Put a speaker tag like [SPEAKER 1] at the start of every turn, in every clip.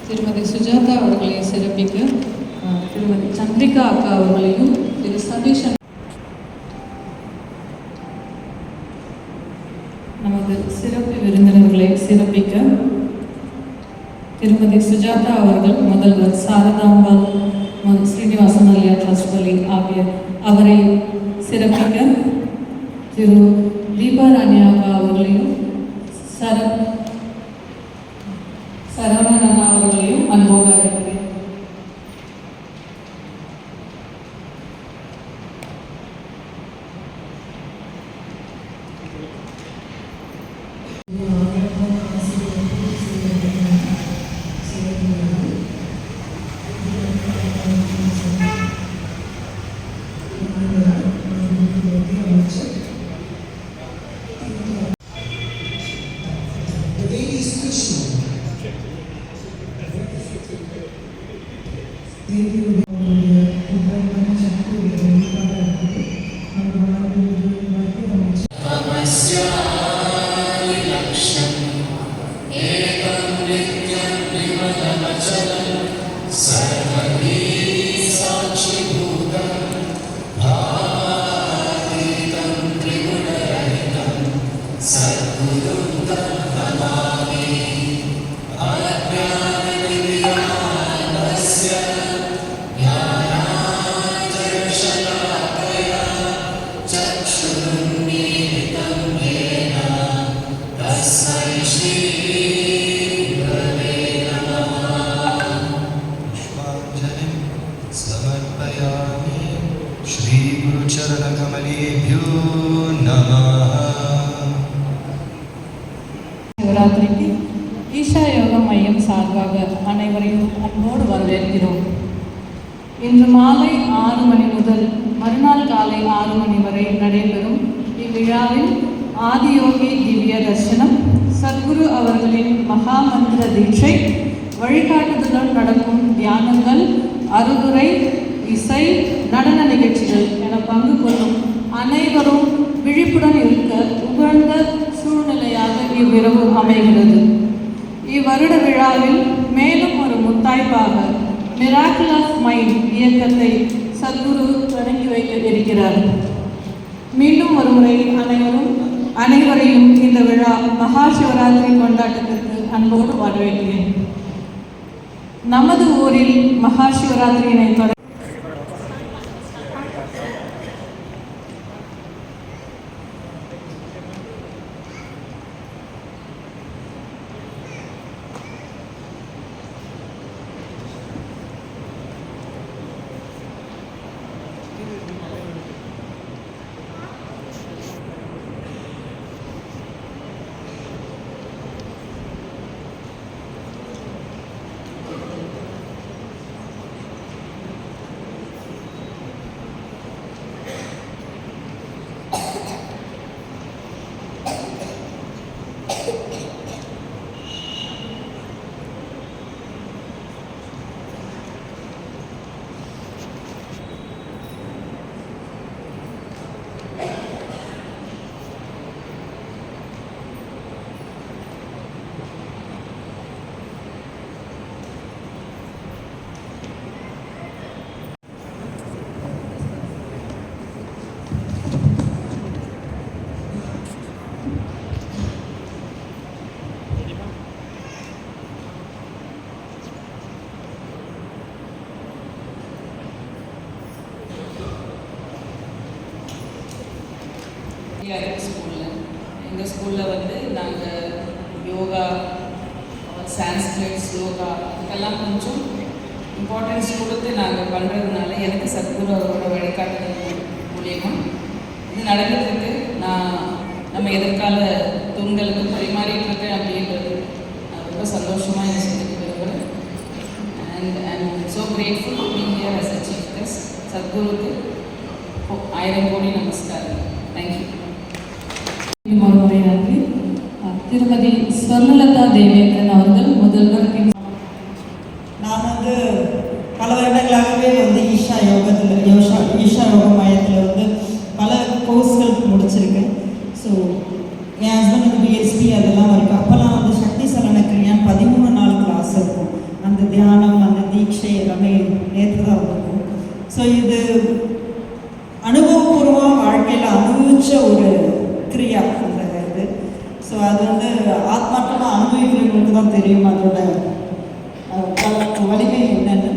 [SPEAKER 1] திருமதி சுஜாதா அவர்களை சிறப்பிக்க திருமதி சந்திரிகா அக்கா அவர்களையும் திரு சதீஷன் நமது சிறப்பு விருந்தினர்களை சிறப்பிக்க திருமதி சுஜாதா அவர்கள் முதல்வர் சாரதாம்பாள் ஸ்ரீனிவாசன் அலியா ட்ரஸ்ட் பள்ளி ஆகிய அவரை சிறப்பிக்க திரு தீபாராணி அக்கா அவர்களையும் சரவணன் அண்ணா அவர்களையும் அன்போடு அழைக்கிறேன். சிவராத்திரிக்கு ஈஷா யோக மையம் சார்பாக அனைவரையும் அன்போடு வரவேற்கிறோம். இன்று மாலை 6 மணி முதல் மறுநாள் காலை 6 மணி வரை நடைபெறும் இவ்விழாவில் ஆதியோகி திவ்ய தரிசனம், சத்குரு அவர்களின் மகாமந்திர தீட்சை, வழிகாட்டுதலுடன் நடக்கும் தியானங்கள், அறுதுரை, இசை, நடன நிகழ்ச்சிகள் என பங்கு கொள்ளும் அனைவரும் விழிப்புடன் இருக்க உகந்த சூழ்நிலையாக இவ்விரவு அமைகிறது. இவ்வருட விழாவில் மேலும் ஒரு முத்தாய்ப்பாக மிராக்கிள் ஆஃப் மைண்ட் இயக்கத்தை சத்குரு தொடங்கி வைக்க இருக்கிறார். மீண்டும் ஒருமுறை அனைவரையும் இந்த விழா மகா சிவராத்திரி கொண்டாட்டத்திற்கு அன்போடு வரவேற்கிறேன். நமது ஊரில் மகா சிவராத்திரியினை தொடங்கி எங்கள் ஸ்கூலில் வந்து நாங்கள் யோகா, சான்ஸ்கிரிட், ஸ்லோகா இதுக்கெல்லாம் கொஞ்சம் இம்பார்ட்டன்ஸ் கொடுத்து நாங்கள் பண்ணுறதுனால எனக்கு சத்குரு அவரோட வழிகாட்டுதல் மூலியமாக இது நடக்கிறதுக்கு நம்ம எதிர்கால தூண்களுக்கு பரிமாறிட்டு இருக்கேன் அப்படின்றது நான் ரொம்ப சந்தோஷமாக எனக்கு சொல்லிட்டு விரும்புகிறேன். And I'm so grateful to be here as a chief guest. சத்குருக்கு 1000 கோடி நமஸ்காரம். தேங்க்யூ. மறுமுறை நன்றி. திருமதி ஸ்வர்ணலதா தேவேந்திரன் அவர்கள் முதல்வர்.
[SPEAKER 2] நான் வந்து பல வருடங்களாகவே வந்து ஈஷா யோக மையத்தில் பல கோர்ஸ்கள் முடிச்சிருக்கேன். ஸோ என் ஹஸ்பண்ட் வந்து பிஎஸ்பி அதெல்லாம் இருக்குது. அப்போல்லாம் வந்து சக்தி சலன கிரியான் 13 நாள் கிளாஸ் இருக்கும். அந்த பரீட்சை எல்லாமே நேற்று தான் வந்திருக்கும். ஸோ இது அனுபவபூர்வமாக வாழ்க்கையில் அனுபவித்த ஒரு கிரியா அந்த இது. ஸோ அது வந்து ஆத்மார்த்தமாக அனுபவிக்கிறவங்களுக்கு தான் தெரியும் அதோட வலிமை என்னென்னு.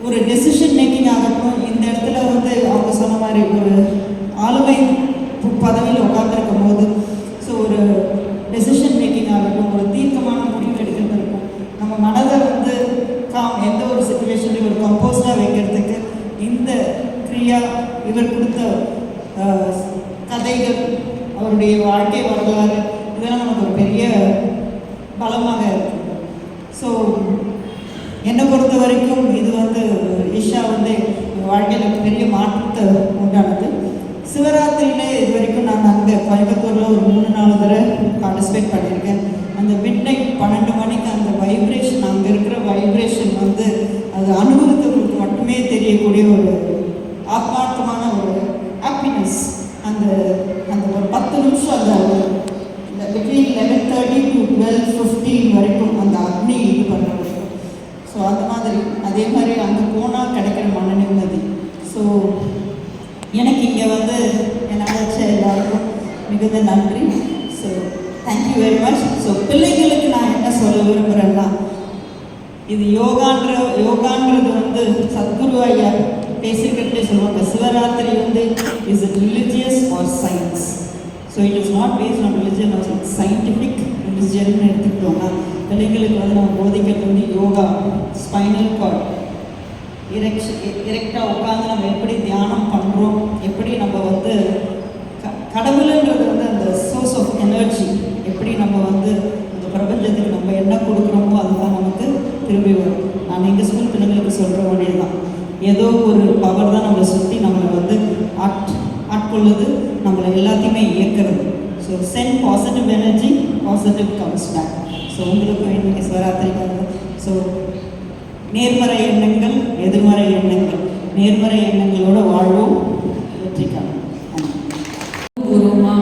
[SPEAKER 2] ஒரு டெசிஷன் மேக்கிங் ஆகட்டும், இந்த இடத்துல வந்து அவங்க சொன்ன மாதிரி ஒரு ஆளுமை பதவியில் உட்காந்துருக்கும் போது ஸோ ஒரு டெசிஷன் மேக்கிங் ஆகட்டும், ஒரு தீர்க்கமான முடிவு எடுக்கிறது இருக்கும். நம்ம மனதை வந்து எந்த ஒரு சுச்சுவேஷன்லையும் ஒரு கம்போஸ்டாக வைக்கிறதுக்கு இந்த கிரியா, இவர் கொடுத்த கதைகள், அவருடைய வாழ்க்கை வரலாறு, இதெல்லாம் நமக்கு ஒரு பெரிய பலமாக இருக்குது. ஸோ என்னை பொறுத்த வரைக்கும் இது வந்து ஈஷா வந்து வாழ்க்கையில் பெரிய மாற்றத்தை உண்டானது. சிவராத்திரியில் இது வரைக்கும் நான் அங்கே கோயம்புத்தூரில் ஒரு 3-4 தடவை பார்ட்டிசிபேட் பண்ணியிருக்கேன். அந்த மிட் நைட் 12 மணிக்கு அந்த வைப்ரேஷன், அங்கே இருக்கிற வைப்ரேஷன் வந்து அது அனுபவத்துக்கு மட்டுமே தெரியக்கூடிய ஒரு ஆத்மார்த்தமான ஒரு ஹாப்பினஸ். அந்த அந்த ஒரு 10 நிமிஷம் அந்த பிட்வீன் 11:30 to 12:15 வரைக்கும் அந்த அக்னி இது பண்ண முடியும். ஸோ அந்த மாதிரி அதே மாதிரி அங்கே போனால் கிடைக்கிற மன நிம்மதி. ஸோ எனக்கு இங்கே வந்து என்னை அழைச்ச எல்லாருக்கும் மிகுந்த நன்றி. So thank you very much. So பிள்ளைங்களுக்கு நான் என்ன சொல்ல விரும்புகிறேன்னா, இது யோகான்றது வந்து சத்குரு ஐயா பேசிக்கிட்டே சொல்லுவாங்க, சிவராத்திரி வந்து is it religious or science. So it is not based on religion or scientific religion எடுத்துக்கிட்டோம்னா, பிள்ளைங்களுக்கு வந்து நம்ம போதிக்கிறது வந்து யோகா, ஸ்பைனல் கார்ட், இரெக்டாக உட்காந்து நம்ம எப்படி தியானம் பண்ணுறோம், எப்படி நம்ம வந்து கடவுளுன்றது வந்து அந்த சோர்ஸ் ஆஃப் எனர்ஜி, எப்படி நம்ம வந்து அந்த பிரபஞ்சத்துக்கு நம்ம என்ன கொடுக்குறோமோ அதுதான் நமக்கு திரும்பி வரும். நான் எங்கள் ஸ்கூல் பிள்ளைங்களுக்கு சொல்கிற வழியே தான், ஏதோ ஒரு பவர் தான் நம்மளை சுற்றி நம்மளை வந்து ஆட்கொள்ளுது, நம்மளை எல்லாத்தையுமே இயக்கிறது. So send positive energy, positive comes back. So உங்களுக்கும் இன்னைக்கு சிவராத்திரிக்காக ஸோ நேர்மறை எண்ணங்கள், எதிர்மறை எண்ணங்கள், நேர்மறை எண்ணங்களோட வாழ்வோம், வெற்றிக்காக.
[SPEAKER 3] பூர்வமாக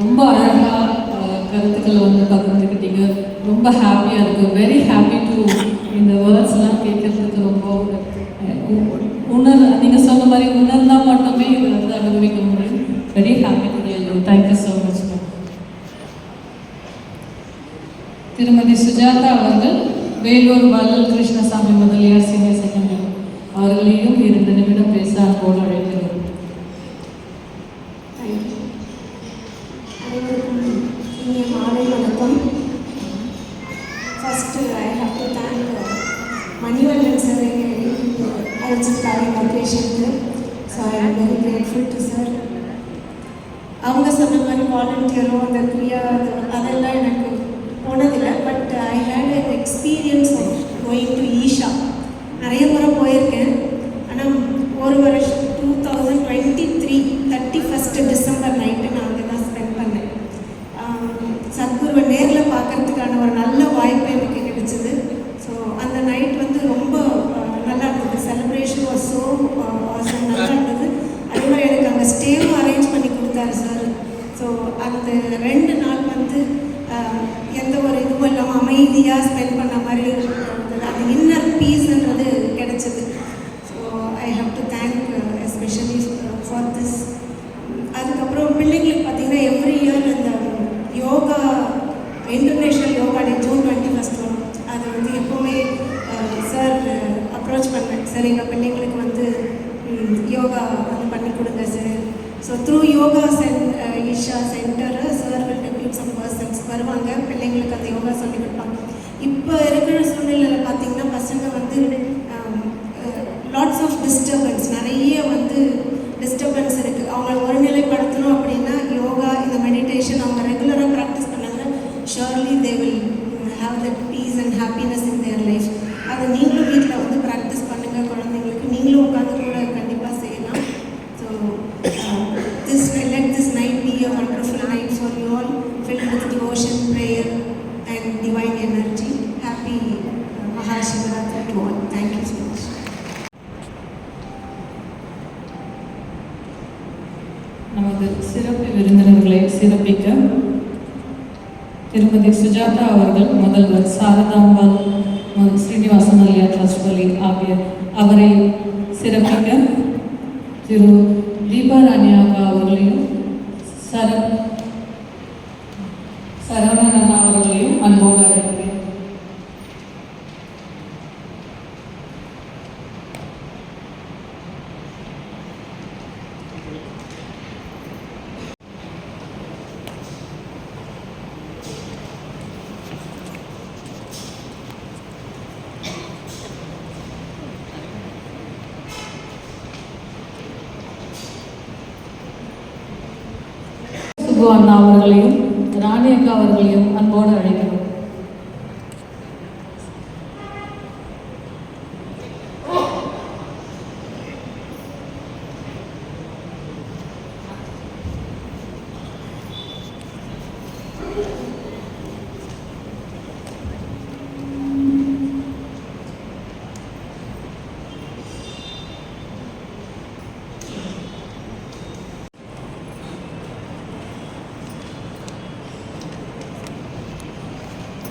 [SPEAKER 3] ரொம்ப அழகாக கருத்துக்களை வந்து பகிர்ந்துக்கிட்டீங்க. ரொம்ப ஹாப்பியாக இருக்குது. வெரி ஹாப்பி டு இந்த வேர்ட்ஸ்லாம் கேட்கறதுக்கு ரொம்ப நீங்கள் சொன்ன மாதிரி உணர்ந்தால் மட்டுமே இது வந்து அனுபவிக்க முடியும். Very happy to you. Thank you so much. திருமதி சுஜாதா அவர்கள் வேலூர் வள்ளல் கிருஷ்ணசாமி முதலியார் சீனியர் செகண்டரி அவர்களையும் 2 நிமிடம் பேச அன்போடு அழைக்கிறோம்.
[SPEAKER 4] அனைவருக்கும் இனிய மாலை வணக்கம். First I have to thank Manivannan sir அழைச்சிருக்காரு இந்த ஒகேஷனுக்கு. So I am very grateful to sir. அவங்க சொன்ன மாதிரி வாலண்டியரும் அந்த கிரியா அதெல்லாம் எனக்கு போனதில்லை. But I had an experience of going to Isha. நிறைய முறை போயிருக்கேன். ஆனால் ஒரு வருஷம் 2023 31 டிசம்பர் நைட்டு நான் அங்கே தான் ஸ்பெண்ட் பண்ணேன். சத்குருவை நேரில் பார்க்கறதுக்கான ஒரு நல்ல வாய்ப்பு எனக்கு கிடைச்சிது. ஸோ அந்த நைட் வந்து ரொம்ப நல்லா இருந்தது. செலிப்ரேஷன் வாஸ் ஸோ ஆசம், நல்லா இருந்தது. அதே மாதிரி எனக்கு அங்கே ஸ்டேவும் அரேஞ்ச் பண்ணி கொடுத்தாரு சார். ஸோ அந்த 2 நாள் வந்து எந்த ஒரு இதுவும் இல்லாமல் அமைதியாக ஸ்பெண்ட் பண்ண மாதிரி இருந்தது. அது இன்னர் பீஸ்ன்றது கிடைச்சது. So I have to thank especially for this. அதுக்கப்புறம் பிள்ளைங்களுக்கு பார்த்திங்கன்னா எவ்ரி இயர் இந்த யோகா இன்டர்நேஷ்னல் யோகா டே ஜூன் 21 வரும். அது வந்து எப்போவுமே சார் அப்ரோச் பண்ணேன், சார் எங்கள் பிள்ளைங்களுக்கு வந்து யோகா வந்து பண்ணி கொடுங்க sir. So through yoga Isha center sir will depute some persons வருவாங்க, பிள்ளைங்களுக்கு அந்த யோகா சொல்லி கொடுப்பாங்க. இப்போ இருக்கிற சூழ்நிலையில் பார்த்திங்கன்னா பசங்க வந்து லாட்ஸ் ஆஃப் டிஸ்டர்பன்ஸ், நிறைய வந்து டிஸ்டர்பன்ஸ் இருக்குது. அவங்கள ஒருநிலைப்படுத்தணும் அப்படின்னா யோகா, இந்த மெடிடேஷன் அவங்க ரெகுலராக ப்ராக்டிஸ் பண்ணாங்கன்னா surely they will have that peace and happiness in their life. அதை நீங்களும் வீட்டில் வந்து ப்ராக்டிஸ் பண்ணுங்கள். குழந்தைங்களுக்கு நீங்களும் உட்காந்து கூட கண்டிப்பாக செய்யலாம். So let this night be a wonderful night for you all, filled with devotion, prayer and divine energy. Happy Mahashivaratri to all. Thank you so much.
[SPEAKER 3] நமது சிறப்பு விருந்தினர்களை சிறப்பிக்க திருமதி சுஜாதா அவர்கள் முதல்வர் சாரதாம்பாள் ஸ்ரீனிவாசன் அலியா ட்ரஸ்ட் பள்ளி ஆகிய அவரை சிறப்பிக்க திரு தீபாராணி அக்கா அவர்களையும் சரவணன் அண்ணா அவர்களையும் அன்போடு அழைக்கிறேன். சுப்பு அண்ணா அவர்களையும் ராணி அக்கா அவர்களையும் அன்போடு அழைக்கிறோம்.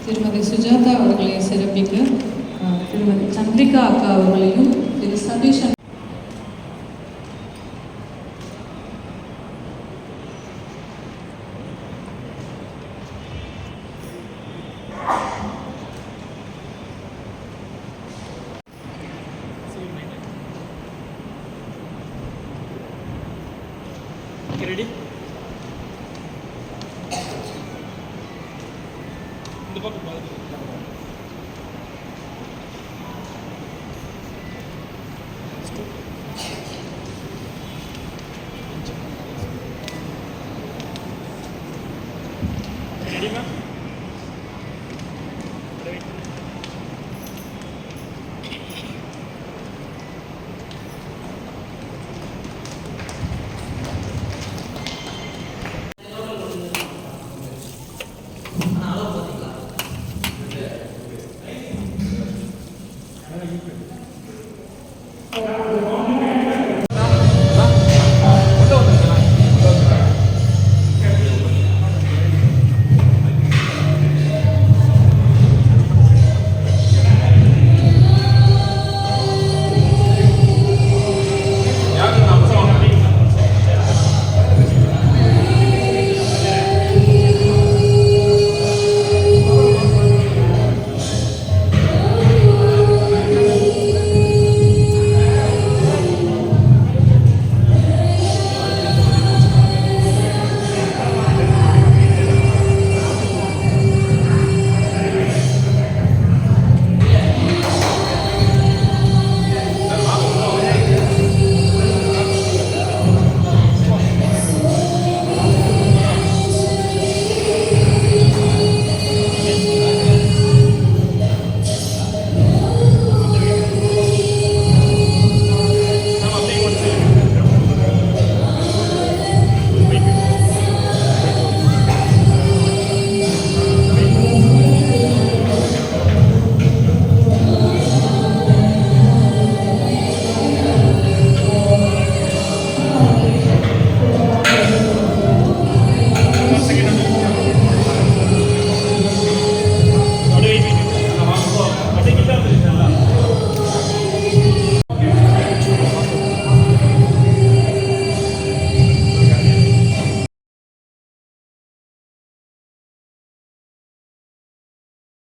[SPEAKER 3] திருமதி சுஜாதா அவர்களை சிறப்பிக்க திருமதி சந்திரிகா அக்கா அவர்களையும் திரு சதீஷ்
[SPEAKER 5] ரெடி இந்த பக்கம் பாருங்க. Ready ma'am